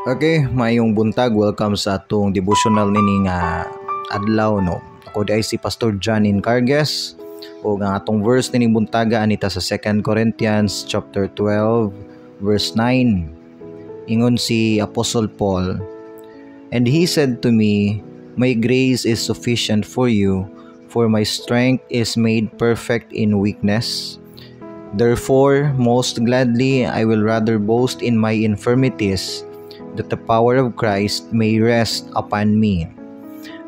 Okay, mayong buntag, welcome sa atong devotional nini nga adlaw no. Ako di ay si Pastor John Incargues o nga atong verse nini buntaga anita sa 2 Corinthians chapter 12 verse 9. Ingon si Apostle Paul, "And he said to me, my grace is sufficient for you, for my strength is made perfect in weakness. Therefore, most gladly I will rather boast in my infirmities, that the power of Christ may rest upon me."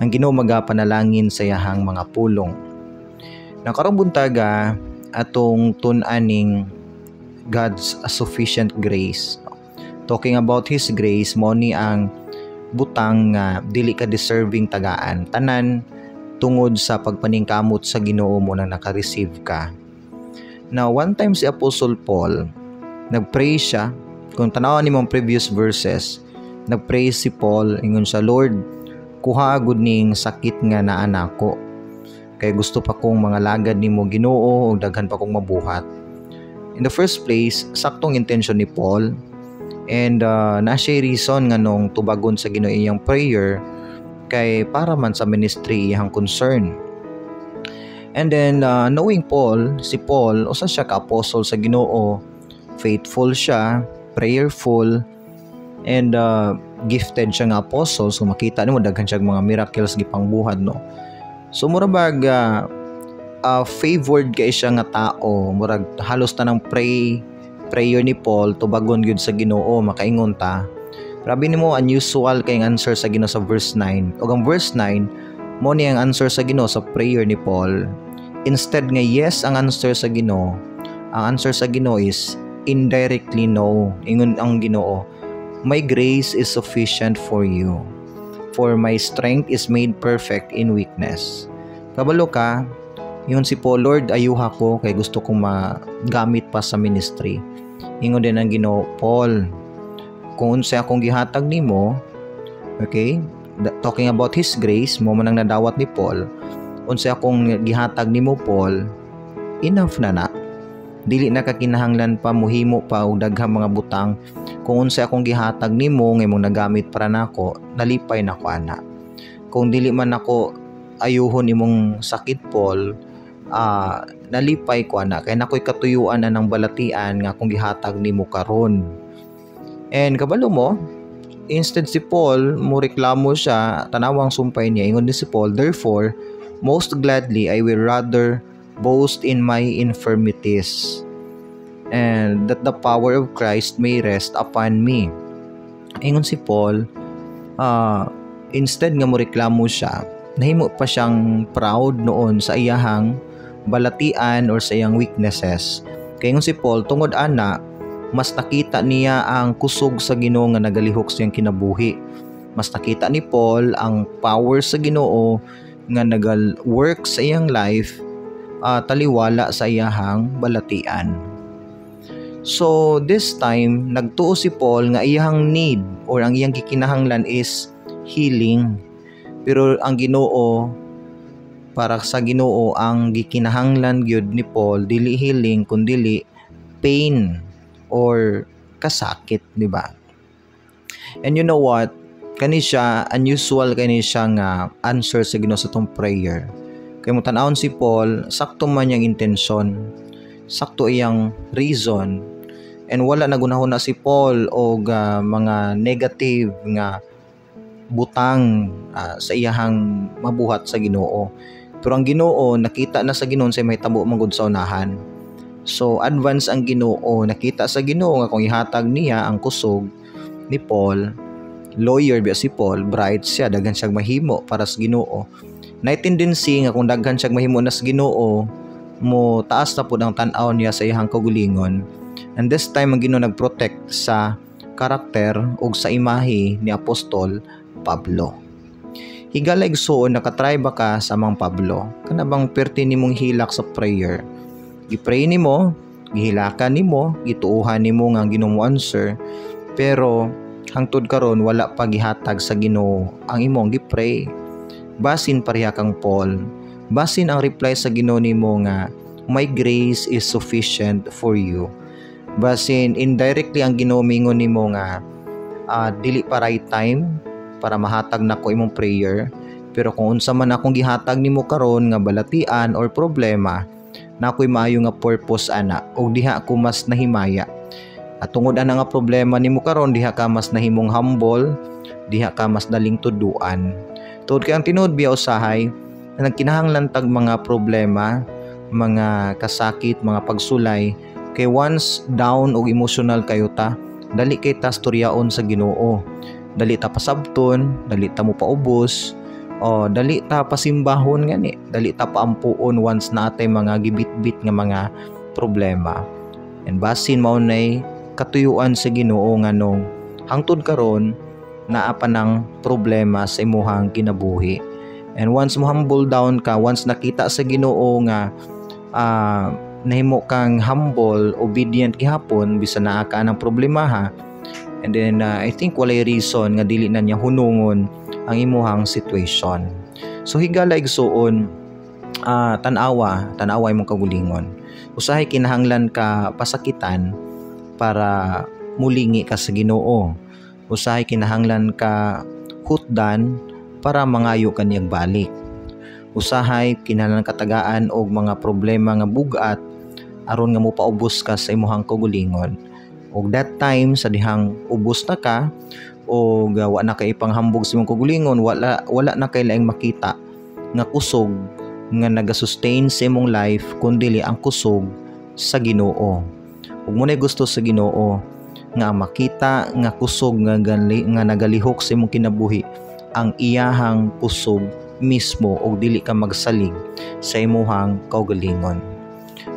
Ang Ginoo magapanalangin sa iyahang mga pulong. Nakarong buntaga atong tun-aning God's sufficient grace. Talking about His grace, mo ni ang butang nga dili ka deserving tagaan. Tanan tungod sa pagpaningkamot sa Ginoo mo na naka-receive ka. Now, one time si Apostle Paul, nag-pray siya. Kung tanawan ni mong previous verses, nag-pray si Paul, ingon siya, "Lord, kuha agud ning sakit nga naa nako. Kay gusto pa kong mga lagad nimo Ginoo ug daghan pa kong mabuhat." In the first place, saktong intention ni Paul, and na siya reason nga nung tubagon sa Ginoo iyang prayer kay para man sa ministry iyang concern. And then knowing si Paul, usa siya ka apostle sa Ginoo, faithful siya, prayerful, and gifted siya nga apostle. So makita nimo daghan siya mga miracles gipangbuhat no. So murag favored kay siya nga tao, murag halos tanang prayer ni Paul tubagon gyud sa Ginoo, makaingon ta. Grabe nimo unusual kay ang answer sa Ginoo sa verse 9. Ug ang verse 9 mo ni ang answer sa Ginoo sa prayer ni Paul. Instead nga yes ang answer sa Ginoo, ang answer sa Ginoo is indirectly no. Ingon ang Ginoo, "My grace is sufficient for you, for my strength is made perfect in weakness." Kabalo ka, ingon si Paul, "Lord, ayuha ko kay gusto kong magamit pa sa ministry." Ingon din ang Ginoo, "Paul, kung unsa akong gihatag nimo," okay, talking about His grace, mo man ang nadawat ni Paul, "unsa akong gihatag nimo Paul, enough na. Dili na kakinahanglan pa muhimo pa og daghang mga butang. Kung unsa akong gihatag nimo nga imong nagamit para nako, nalipay nako ana. Kung dili man ako ayuhon imong sakit Paul, nalipay ko ana kay nakoy katuyuan na ng balatian nga akong gihatag nimo karon." And kabalo mo, instead si Paul mo reklamo siya, tanawang sumpay niya, ingon ni si Paul, "Therefore, most gladly I will rather boast in my infirmities, and that the power of Christ may rest upon me." Ingon si Paul, instead nga mo reklamo siya, nahimo pa siyang proud noon sa iyahang balatian or sa iyang weaknesses. Kaya ingon si Paul, tungod ana, mas nakita niya ang kusog sa Ginoo nga nagalihok sa iyang kinabuhi. Mas nakita ni Paul ang power sa Ginoo nga nagal-work sa iyang life, taliwala sa iyahang balatian. So this time, nagtuo si Paul nga iyahang need or ang iyang gikinahanglan is healing. Pero ang Ginoo, para sa Ginoo, ang gikinahanglan gyud ni Paul dili healing kundi pain or kasakit, di ba? And you know what? Kani siya, unusual kani siya nga answer sa Ginoo sa tong prayer. Kaya mo tanawon si Paul, sakto man yang intensyon, sakto iyang reason, and wala nagunahon na si Paul og mga negative nga butang sa iyahang mabuhat sa Ginoo. Pero ang Ginoo nakita na sa Ginoo say mahitabo man gud sa unahan. So advance ang Ginoo, nakita sa Ginoo nga kung ihatag niya ang kusog ni Paul, lawyer biya si Paul, bright siya, daghan siyang mahimo para sa Ginoo. Na-tendency nga kung daghan siyang mahimo na sa Ginoo, mo taas na pud ang tan-aw niya sa iyang kaugalingon. And this time ang Ginoo nagprotect sa karakter ug sa imahe ni Apostol Pablo. Higala igsuon, nakatry ba ka sa Mang Pablo? Kana bang perti nimong hilak sa prayer? Gipray nimo, gihilakan nimo, gituuhan nimo nga ang Ginoo mo answer, pero hangtod karon wala pa gihatag sa Ginoo ang imong gipray. Basin pareha kang Paul, basin ang reply sa Ginoo nimo nga, "My grace is sufficient for you." Basin indirectly ang Ginoo mingon nimo nga dili pa right time para mahatag nako imong prayer, pero kung unsa man akong gihatag nimo karon nga balatian or problema, nakoy maayo nga purpose ana ug diha ko mas nahimaya. At tungod ana nga problema nimo karon, diha ka mas nahimong humble, diha ka mas daling tuduan. Tungod kay ang tinuod biya usahay, nagkinahanglan tag mga problema, mga kasakit, mga pagsulay, kay once down og emotional kayo ta, dali kay ta storyaon sa Ginoo. Dali ta pasabton, dali ta mo paubos, o dali ta pasimbahon ngani, dali ta paampuon once natay mga gibitbit nga mga problema. And basin mao nay katuyuan sa Ginoo nganong hangtod karon naa pa ng problema sa imuhang kinabuhi. And once mo humble down ka, once nakita sa Ginoo nga nahimo kang humble, obedient gihapon bisan naa ka ng problema ha. And then I think walay reason nga dili na niya hunungon ang imuhang situation. So higala igsuon, tanawa imong kagulingon. Usahay kinahanglan ka pasakitan para mulingi ka sa Ginoo. Usahay kinahanglan ka hutdan para mangayo kaniyang balik. Usahay kinahanglan katagaan og mga problema nga bugat aron nga mopaubos ka sa imuhang kagulingon. Og that time sa dihang ubos na ka o wa na kay panghambog sa imong kagulingon, wala na kay laing makita nga kusog nga nagasustain sa imong life kundi ang kusog sa Ginoo. Ug mo nay gusto sa Ginoo nga makita nga kusog nga nagalihok sa imong kinabuhi ang iyahang kusog mismo og dili ka magsalig sa imuhang kaugalingon.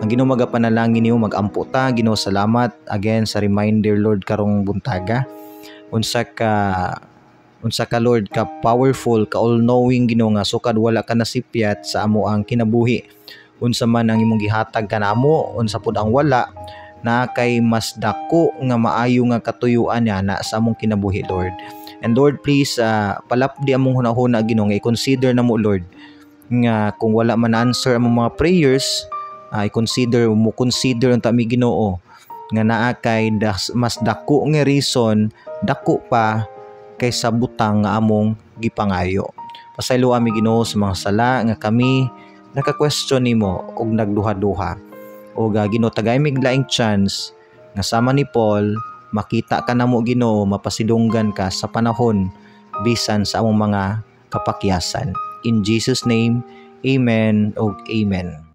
Ang Ginoo magapanalangin niyo, magampo ta. Ginoo, salamat again sa reminder Lord karong buntaga. Unsa ka Lord ka powerful, ka all-knowing Ginoo nga sukad wala ka nasipyat sa amo ang kinabuhi. Unsa man ang imong gihatag kanamo, unsa pud ang wala, na kay mas dako nga maayo nga katuyuan na sa among kinabuhi Lord. And Lord, please palapdi among hunahuna Ginoo nga i-consider namo Lord nga kung wala man answer among mga prayers, i-consider ang tami Ginoo nga naa kay mas dako nga reason, dako pa kaysa butang nga among gipangayo. Pasaylo ami Ginoo sa mga sala nga kami naka-question nimo og nagduha-duha. O Ginoo, tagay mig laing chance nga sama ni Paul makita ka namo Ginoo, mapasidunggan ka sa panahon bisan sa among mga kapakyasan. In Jesus name, amen og amen.